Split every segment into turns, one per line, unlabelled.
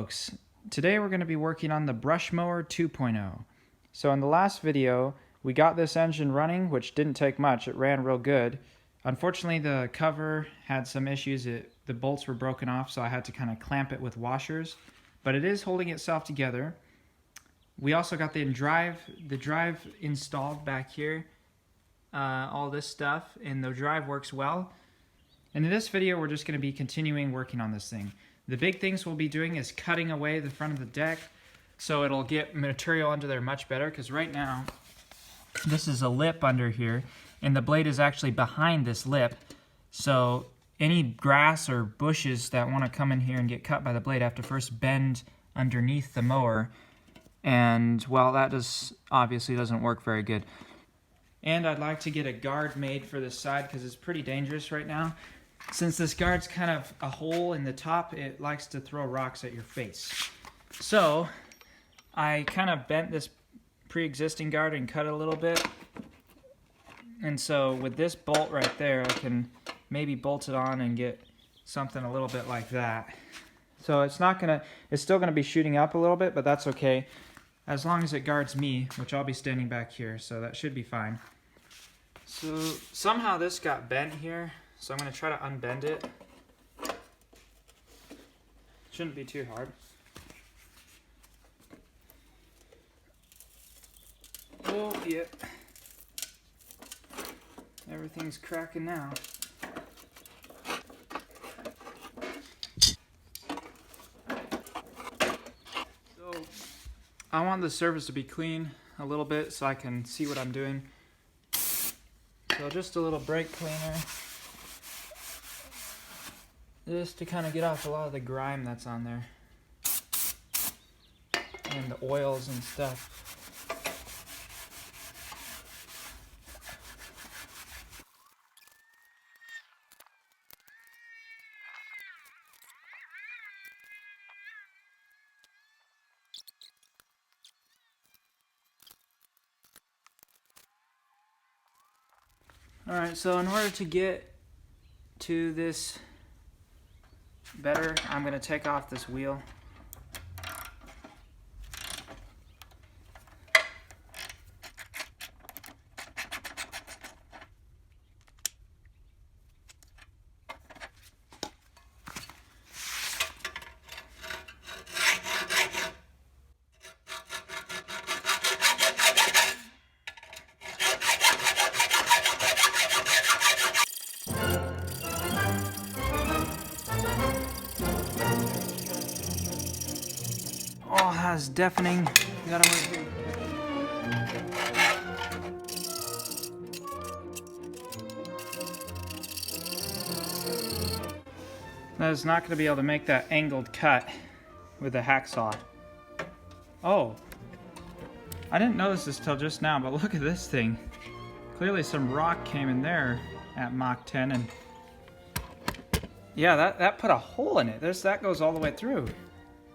folks, today we're going to be working on the Brush Mower 2.0. So in the last video we got this engine running, which didn't take much. It ran real good. Unfortunately the cover had some issues. The bolts were broken off, so I had to kind of clamp it with washers, but it is holding itself together. We also got the drive installed back here, all this stuff, and the drive works well. And in this video we're just going to be continuing working on this thing. The big things we'll be doing is cutting away the front of the deck so it'll get material under there much better, because right now this is a lip under here and the blade is actually behind this lip, so any grass or bushes that want to come in here and get cut by the blade have to first bend underneath the mower, and well, that obviously doesn't work very good. And I'd like to get a guard made for this side because it's pretty dangerous right now. Since this guard's kind of a hole in the top, it likes to throw rocks at your face. So I kind of bent this pre-existing guard and cut it a little bit. And so with this bolt right there, I can maybe bolt it on and get something a little bit like that. So it's still gonna be shooting up a little bit, but that's okay. As long as it guards me, which I'll be standing back here, so that should be fine. So somehow this got bent here. So I'm going to try to unbend it. Shouldn't be too hard. Oh, yeah. Everything's cracking now. So I want the surface to be clean a little bit so I can see what I'm doing. So just a little brake cleaner, just to kind of get off a lot of the grime that's on there and the oils and stuff. Alright, so in order to get to this better, I'm going to take off this wheel. Is deafening. You gotta wait here. That is not going to be able to make that angled cut with the hacksaw. Oh, I didn't notice this till just now, but look at this thing. Clearly some rock came in there at Mach 10, and yeah, that put a hole in it. That goes all the way through.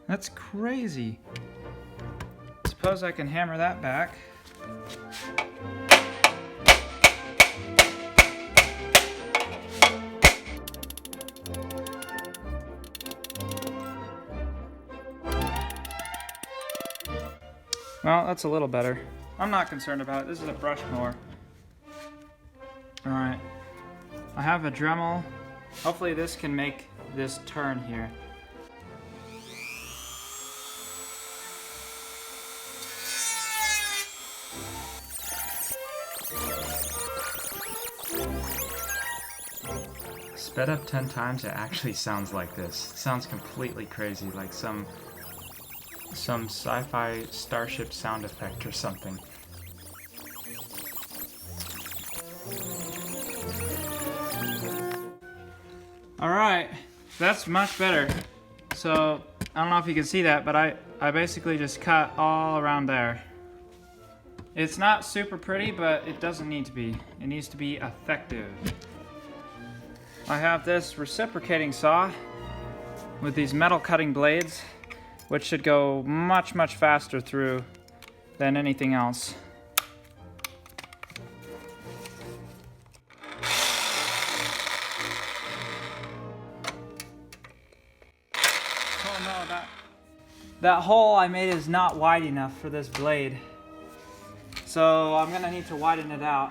That's crazy. Suppose I can hammer that back. Well, that's a little better. I'm not concerned about it. This is a brush mower. Alright. I have a Dremel. Hopefully this can make this turn here. Sped up 10 times, it actually sounds like this. It sounds completely crazy, like some sci-fi starship sound effect or something. Alright, that's much better. So, I don't know if you can see that, but I basically just cut all around there. It's not super pretty, but it doesn't need to be. It needs to be effective. I have this reciprocating saw with these metal cutting blades, which should go much, much faster through than anything else. Oh no, That hole I made is not wide enough for this blade. So I'm gonna need to widen it out.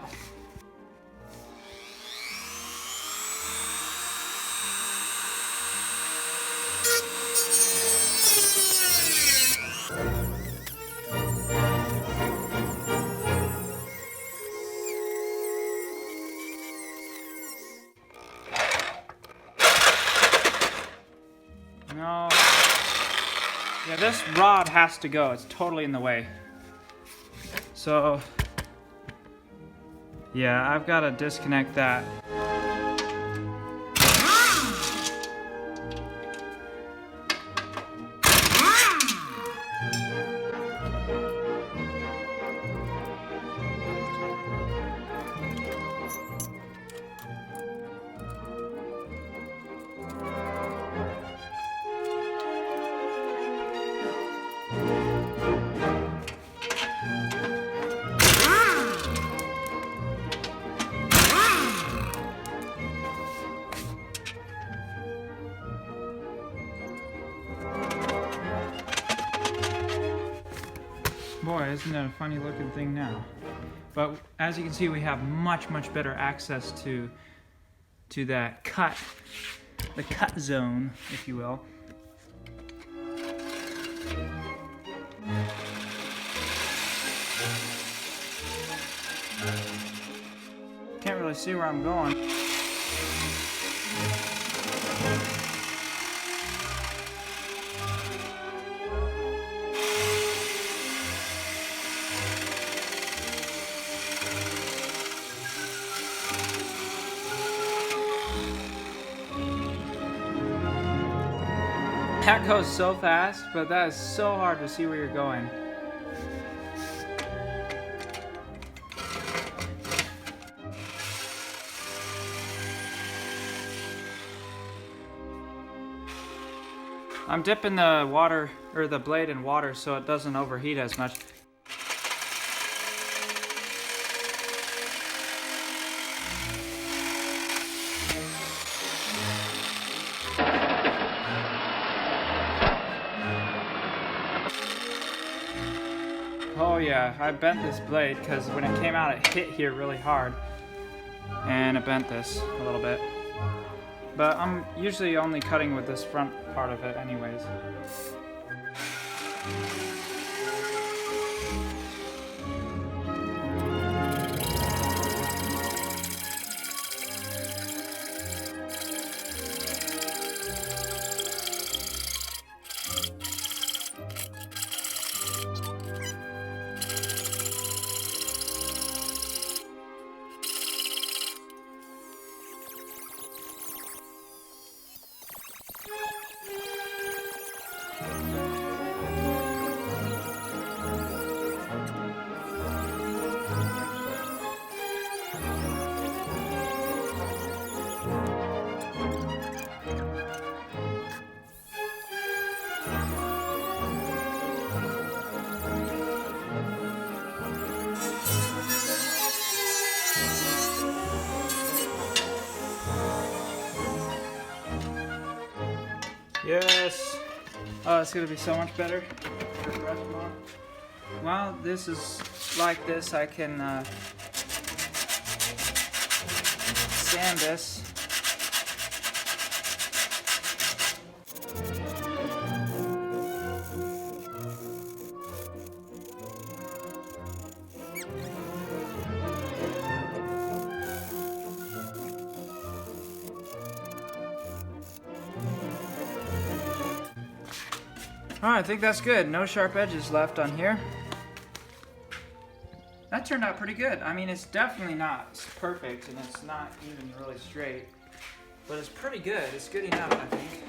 No. Yeah, this rod has to go. It's totally in the way. So, yeah, I've got to disconnect that. Boy, isn't it a funny looking thing now? But as you can see, we have much better access to that cut, the cut zone, if you will. Can't really see where I'm going. That goes so fast, but that is so hard to see where you're going. I'm dipping the water, or the blade in water, so it doesn't overheat as much. Oh yeah, I bent this blade because when it came out it hit here really hard and it bent this a little bit. But I'm usually only cutting with this front part of it anyways. Yes! Oh, it's gonna be so much better for brush mower. While this is like this, I can sand this. Alright, I think that's good. No sharp edges left on here. That turned out pretty good. I mean, it's definitely not perfect, and it's not even really straight. But it's pretty good. It's good enough, I think.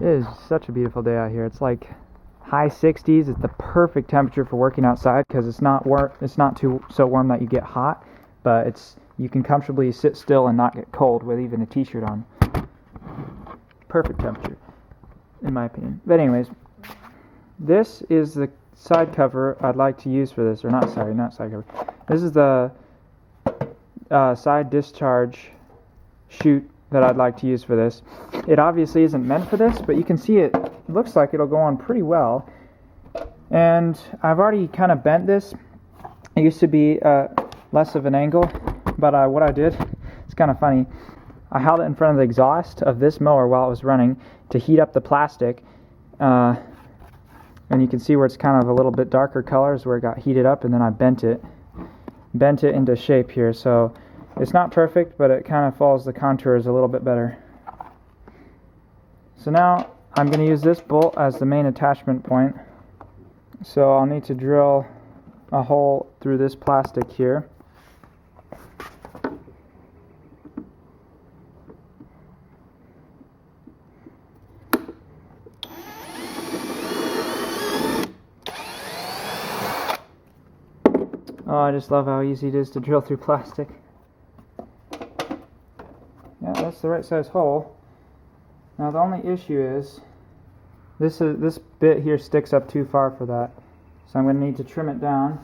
is such a beautiful day out here. It's like high 60s. It's the perfect temperature for working outside because it's not so warm that you get hot, but you can comfortably sit still and not get cold with even a t-shirt on. Perfect temperature, in my opinion. But anyways, this is the side cover I'd like to use for this, or not side cover. This is the side discharge chute that I'd like to use for this. It obviously isn't meant for this, but you can see it looks like it'll go on pretty well. And I've already kind of bent this. It used to be less of an angle, but what I did, it's kind of funny, I held it in front of the exhaust of this mower while it was running to heat up the plastic, and you can see where it's kind of a little bit darker colors where it got heated up, and then I bent it into shape here. So it's not perfect, but it kind of follows the contours a little bit better. So now I'm going to use this bolt as the main attachment point. So I'll need to drill a hole through this plastic here. Oh, I just love how easy it is to drill through plastic. Yeah, that's the right size hole. Now the only issue is this bit here sticks up too far for that. So I'm going to need to trim it down.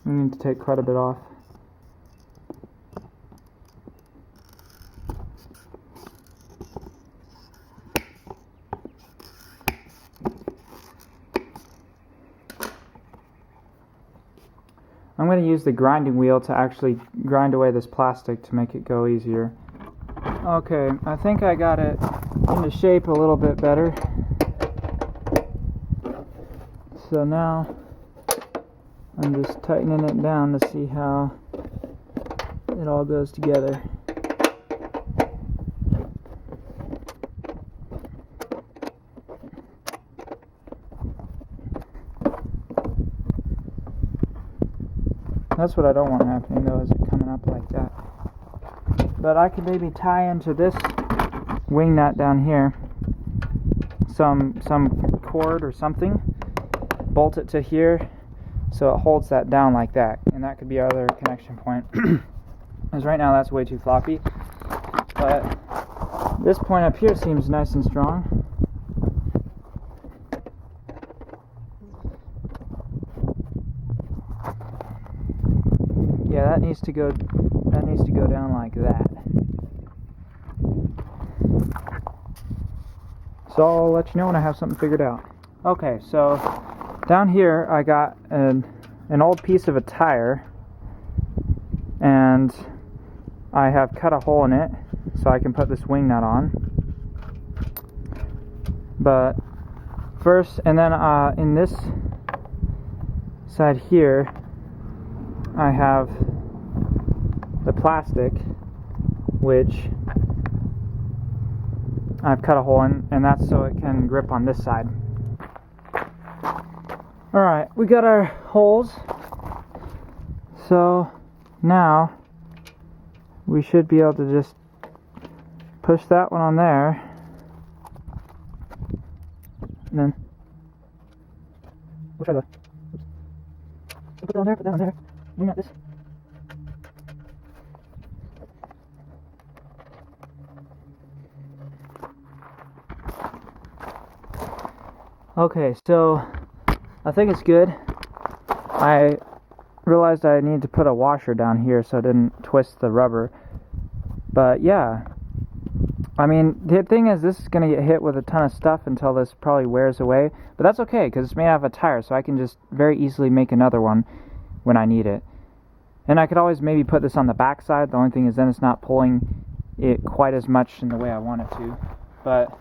I need to take quite a bit off. I'm going to use the grinding wheel to actually grind away this plastic to make it go easier. Okay, I think I got it into shape a little bit better. So now I'm just tightening it down to see how it all goes together. That's what I don't want happening though, is it coming up like that. But I could maybe tie into this wing nut down here some cord or something, bolt it to here so it holds that down like that, and that could be our other connection point. Because right now that's way too floppy, but this point up here seems nice and strong. Yeah, that needs to go down like that. So I'll let you know when I have something figured out. Okay, so down here I got an old piece of a tire, and I have cut a hole in it so I can put this wing nut on. But first, and then in this side here I have the plastic, which I've cut a hole in, and that's so it can grip on this side. Alright, we got our holes, so now we should be able to just push that one on there, and then we'll try to put that on there, put that on there. We got this. Okay, so I think it's good. I realized I needed to put a washer down here so I didn't twist the rubber. But yeah, I mean, the thing is, this is going to get hit with a ton of stuff until this probably wears away. But that's okay, because it's made out of a tire, so I can just very easily make another one when I need it. And I could always maybe put this on the back side. The only thing is then it's not pulling it quite as much in the way I want it to. But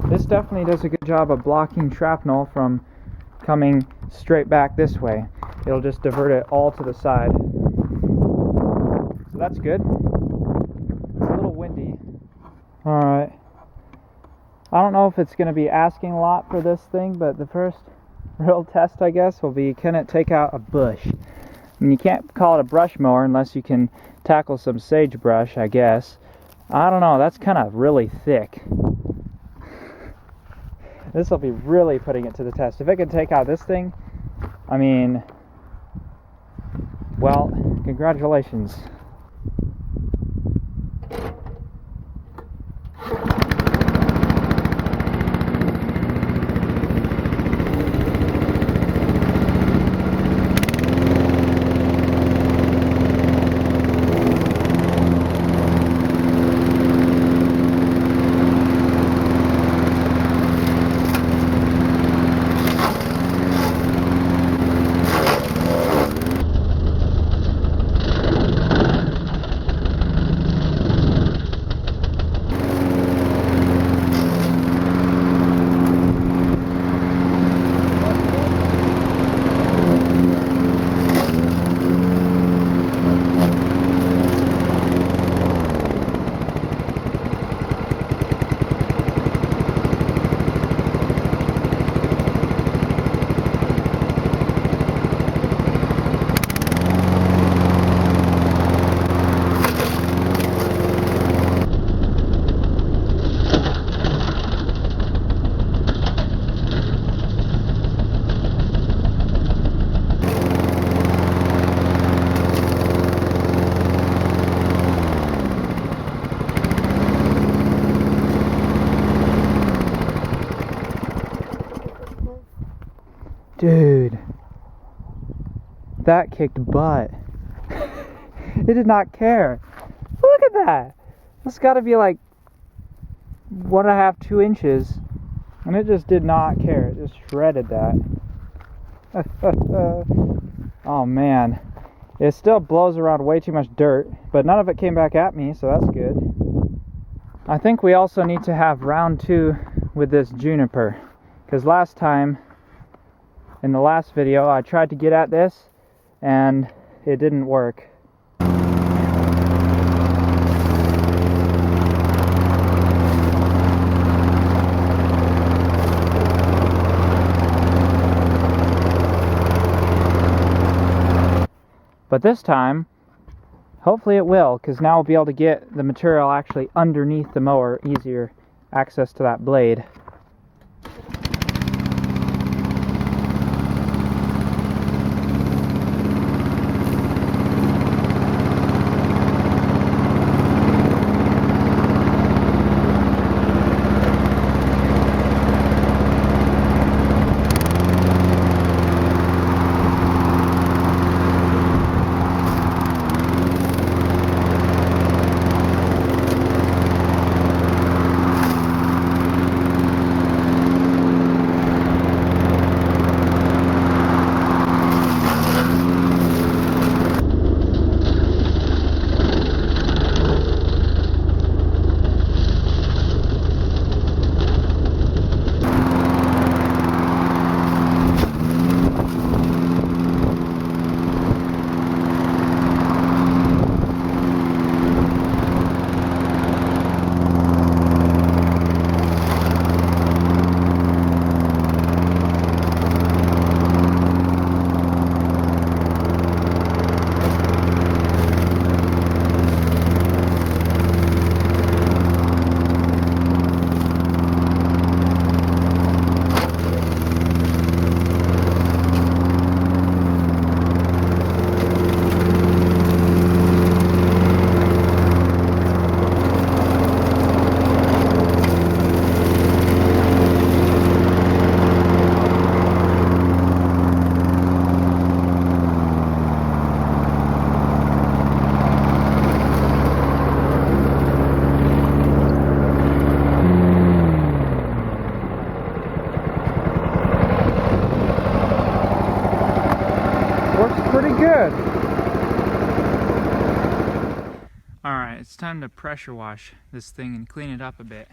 this definitely does a good job of blocking shrapnel from coming straight back this way. It'll just divert it all to the side. So that's good. It's a little windy. Alright. I don't know if it's going to be asking a lot for this thing, but the first real test, I guess, will be, can it take out a bush? I mean, you can't call it a brush mower unless you can tackle some sagebrush, I guess. I don't know, that's kind of really thick. This will be really putting it to the test. If it can take out this thing, I mean, well, congratulations. Dude, that kicked butt. It did not care. Look at that. That's got to be like 1.5, 2 inches, and it just did not care. It just shredded that. Oh man, it still blows around way too much dirt, but none of it came back at me, so that's good. I think we also need to have round 2 with this juniper, because last time, in the last video, I tried to get at this and it didn't work. But this time, hopefully it will, because now we'll be able to get the material actually underneath the mower, easier access to that blade. Pretty good. Alright, it's time to pressure wash this thing and clean it up a bit.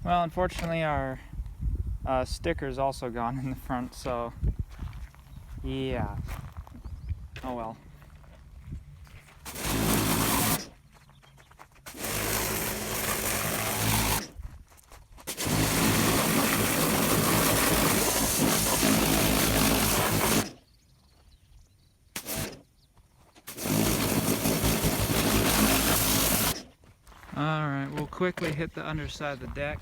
Well, unfortunately our sticker's also gone in the front, so yeah. Oh well. Alright, we'll quickly hit the underside of the deck.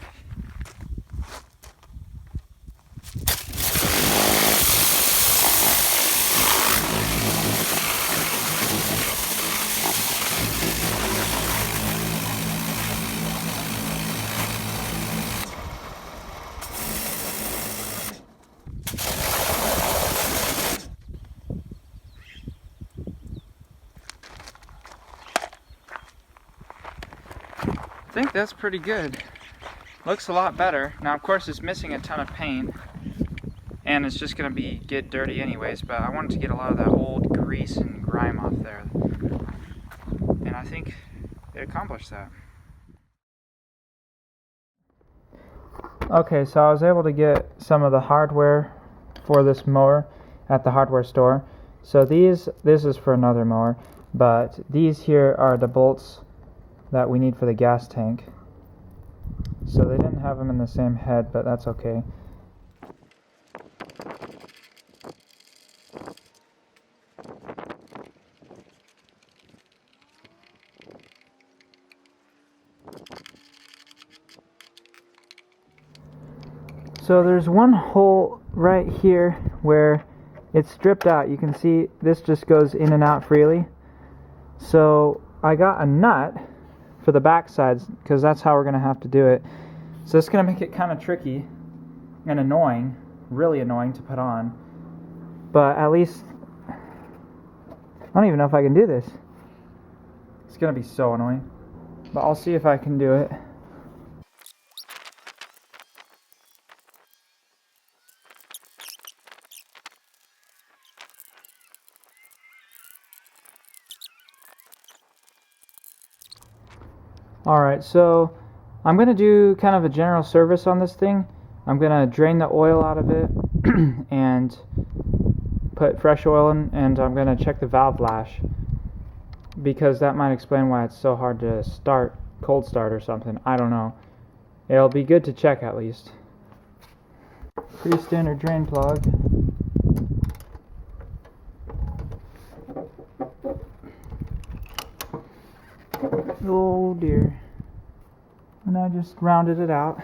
I think that's pretty good. Looks a lot better. Now of course it's missing a ton of paint and it's just gonna get dirty anyways, but I wanted to get a lot of that old grease and grime off there. And I think it accomplished that. Okay, so I was able to get some of the hardware for this mower at the hardware store. So this is for another mower, but these here are the bolts that we need for the gas tank. So they didn't have them in the same head, but that's okay. So there's one hole right here where it's stripped out. You can see this just goes in and out freely. So I got a nut for the back sides because that's how we're going to have to do it. So it's going to make it kind of tricky and annoying, really annoying to put on. But at least, I don't even know if I can do this. It's going to be so annoying. But I'll see if I can do it. Alright, so I'm going to do kind of a general service on this thing. I'm going to drain the oil out of it and put fresh oil in, and I'm going to check the valve lash because that might explain why it's so hard to start, cold start or something. I don't know. It'll be good to check at least. Pretty standard drain plug. Oh dear. And I just rounded it out.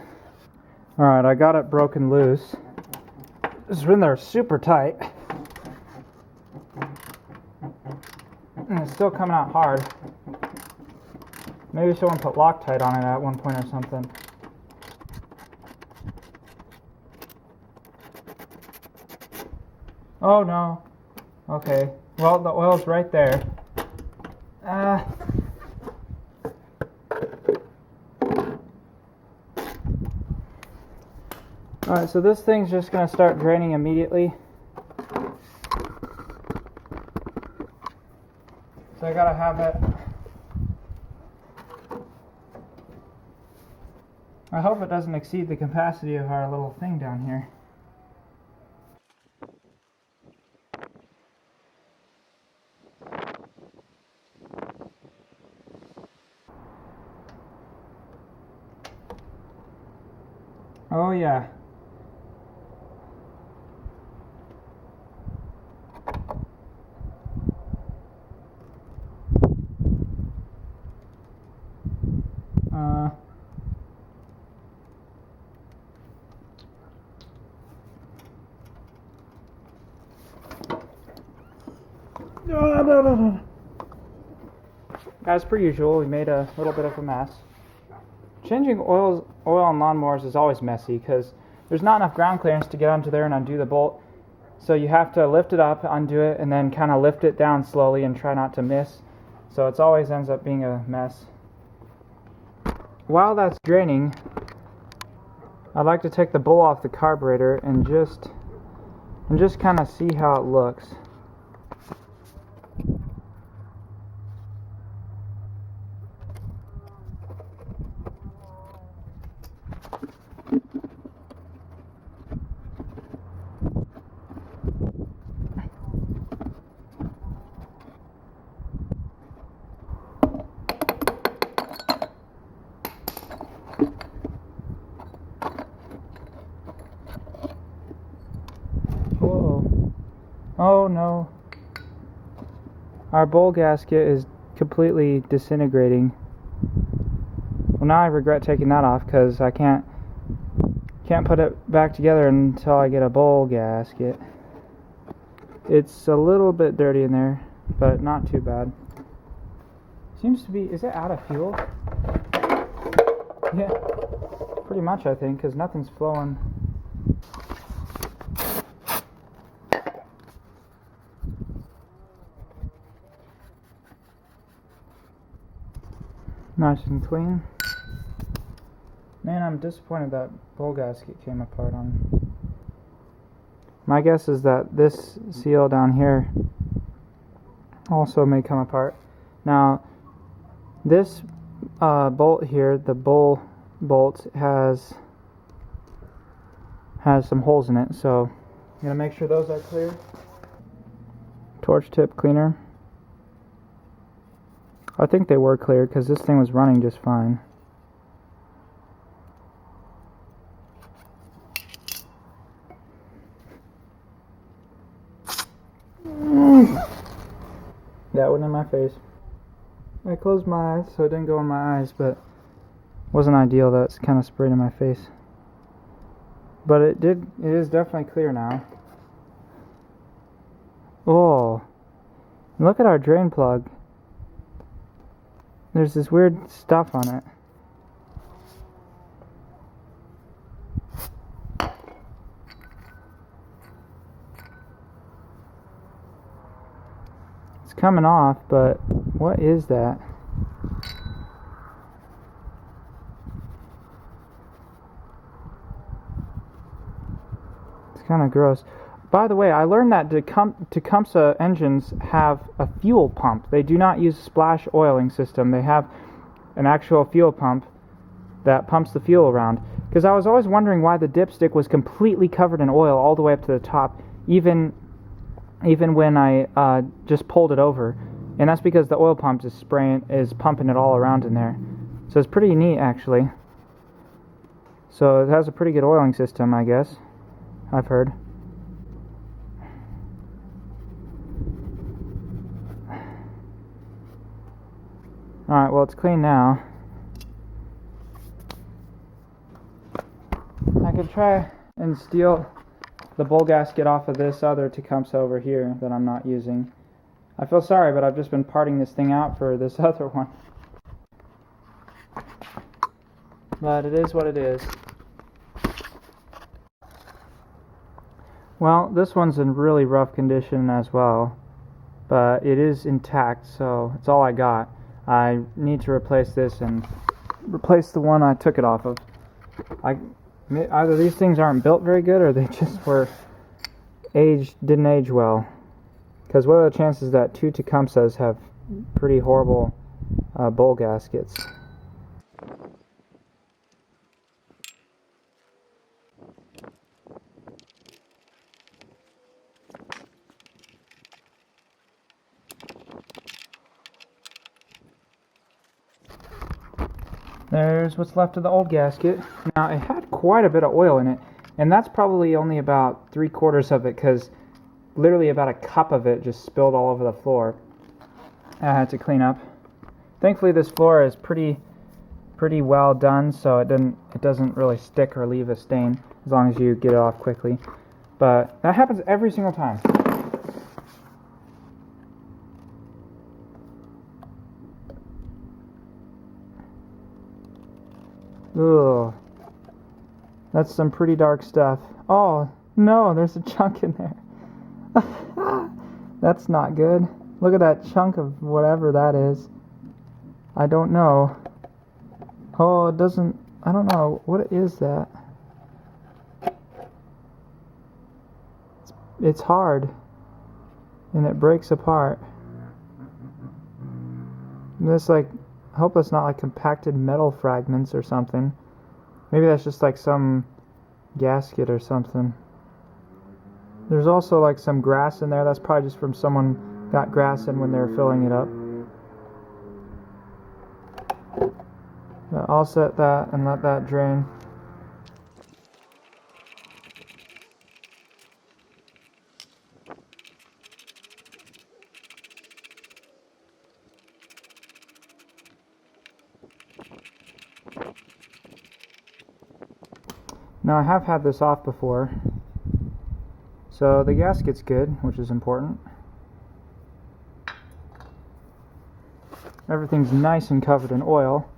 Alright, I got it broken loose. It's been there super tight. And it's still coming out hard. Maybe someone put Loctite on it at one point or something. Oh no. Okay. Well, the oil's right there. Alright, so this thing's just going to start draining immediately. So I gotta have it. I hope it doesn't exceed the capacity of our little thing down here. Oh yeah. No. As per usual, we made a little bit of a mess. Changing oil on lawnmowers is always messy because there's not enough ground clearance to get onto there and undo the bolt. So you have to lift it up, undo it, and then kind of lift it down slowly and try not to miss. So it always ends up being a mess. While that's draining, I'd like to take the bowl off the carburetor and just and just kind of see how it looks. Whoa. Oh no. Our bowl gasket is completely disintegrating. Well, now I regret taking that off because I can't put it back together until I get a bowl gasket. It's a little bit dirty in there, but not too bad. Seems to be, is it out of fuel? Yeah, pretty much I think, because nothing's flowing. Nice and clean. Man, I'm disappointed that bowl gasket came apart on. My guess is that this seal down here also may come apart. Now, this bolt here, the bowl bolt, has some holes in it, so I'm gonna make sure those are clear. Torch tip cleaner. I think they were clear because this thing was running just fine. That went in my face. I closed my eyes so it didn't go in my eyes, but it wasn't ideal that it's kind of sprayed in my face. But it is definitely clear now. Oh, look at our drain plug. There's this weird stuff on it. It's coming off, but what is that? It's kind of gross. By the way, I learned that Tecumseh engines have a fuel pump. They do not use a splash oiling system. They have an actual fuel pump that pumps the fuel around. Because I was always wondering why the dipstick was completely covered in oil all the way up to the top, even when I just pulled it over. And that's because the oil pump is pumping it all around in there. So it's pretty neat, actually. So it has a pretty good oiling system, I guess. I've heard. Alright, well, it's clean now. I could try and steal the bowl gasket off of this other Tecumseh over here that I'm not using. I feel sorry, but I've just been parting this thing out for this other one. But it is what it is. Well, this one's in really rough condition as well, but it is intact, so it's all I got. I need to replace this and replace the one I took it off of. Either these things aren't built very good or they just didn't age well. Because what are the chances that two Tecumsehs have pretty horrible bowl gaskets? There's what's left of the old gasket. Now, it had quite a bit of oil in it, and that's probably only about 3/4 of it, because literally about a cup of it just spilled all over the floor. I had to clean up. Thankfully, this floor is pretty well done, so it doesn't really stick or leave a stain as long as you get it off quickly. But that happens every single time. Ugh. That's some pretty dark stuff. Oh, no, there's a chunk in there. That's not good. Look at that chunk of whatever that is. I don't know. Oh, it doesn't... I don't know. What is that? It's it's hard and it breaks apart. And this, like, I hope it's not like compacted metal fragments or something. Maybe that's just like some gasket or something. There's also like some grass in there. That's probably just from someone got grass in when they were filling it up. I'll set that and let that drain. Now I have had this off before, so the gasket's good, which is important. Everything's nice and covered in oil.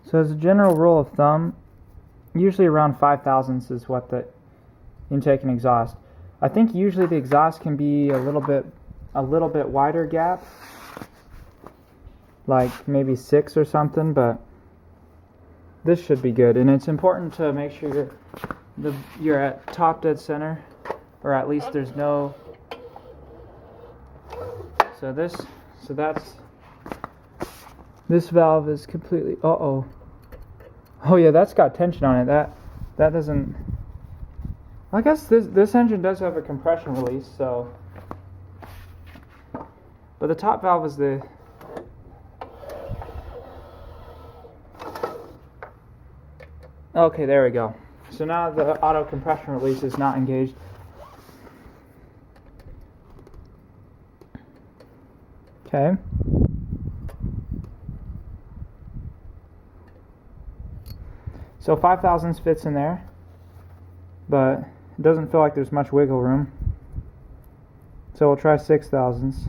So as a general rule of thumb, usually around 5 thousandths is what the intake and exhaust. I think usually the exhaust can be a little bit wider gap, like maybe 6 or something, but this should be good. And it's important to make sure you're at top dead center, or at least there's no. So this valve is completely. Oh yeah, that's got tension on it. That doesn't. I guess this engine does have a compression release, so. But the top valve is the. Okay, there we go. So now the auto compression release is not engaged. Okay. So 5 thousandths fits in there, but it doesn't feel like there's much wiggle room. So we'll try 6 thousandths.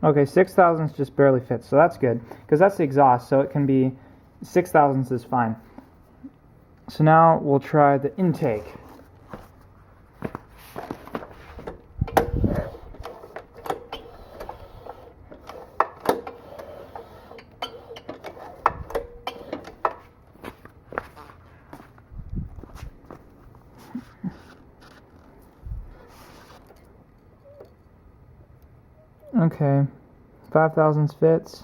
Okay, 6 thousandths just barely fits, so that's good, because that's the exhaust, so it can be 6 thousandths is fine. So now we'll try the intake. Okay, 5 thousandths fits.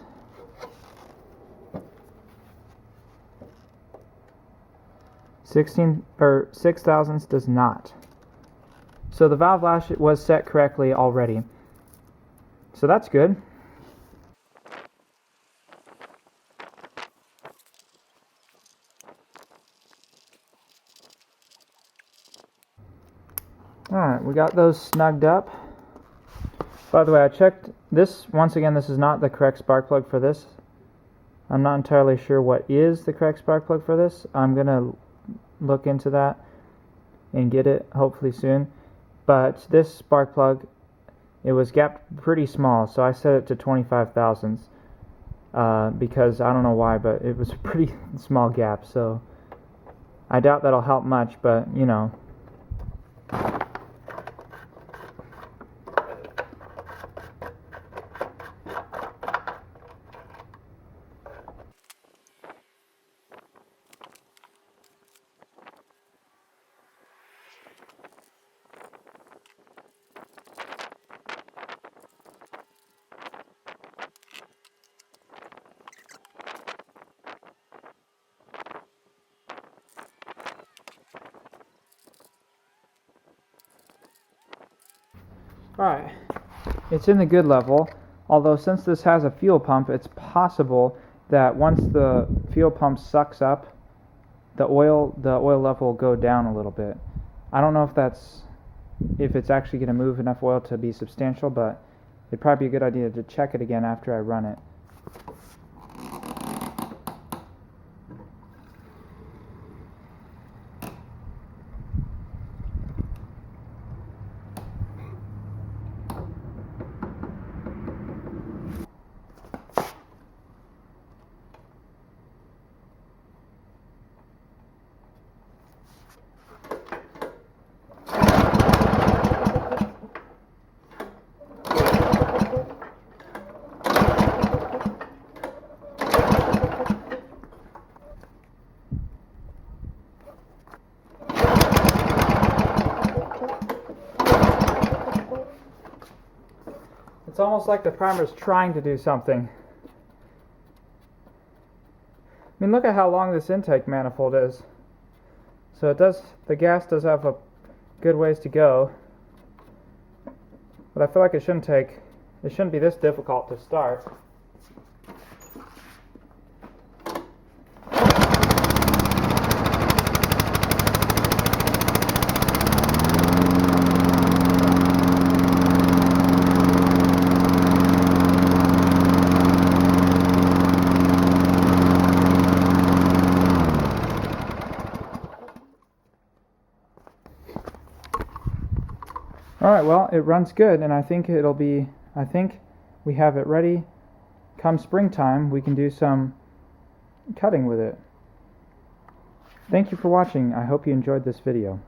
6 thousandths does not. So the valve lash was set correctly already. So that's good. Alright, we got those snugged up. By the way, I checked this. Once again, this is not the correct spark plug for this. I'm not entirely sure what is the correct spark plug for this. I'm going to look into that and get it hopefully soon. But this spark plug, it was gapped pretty small, so I set it to 25 thousandths because I don't know why, but it was a pretty small gap, so I doubt that'll help much, but you know. Alright, it's in the good level, although since this has a fuel pump, it's possible that once the fuel pump sucks up, the oil level will go down a little bit. I don't know if it's actually going to move enough oil to be substantial, but it'd probably be a good idea to check it again after I run it. It's almost like the primer's trying to do something. I mean, look at how long this intake manifold is. So the gas does have a good ways to go. But I feel like it shouldn't be this difficult to start. Alright, well, it runs good, and I think we have it ready. Come springtime, we can do some cutting with it. Thank you for watching. I hope you enjoyed this video.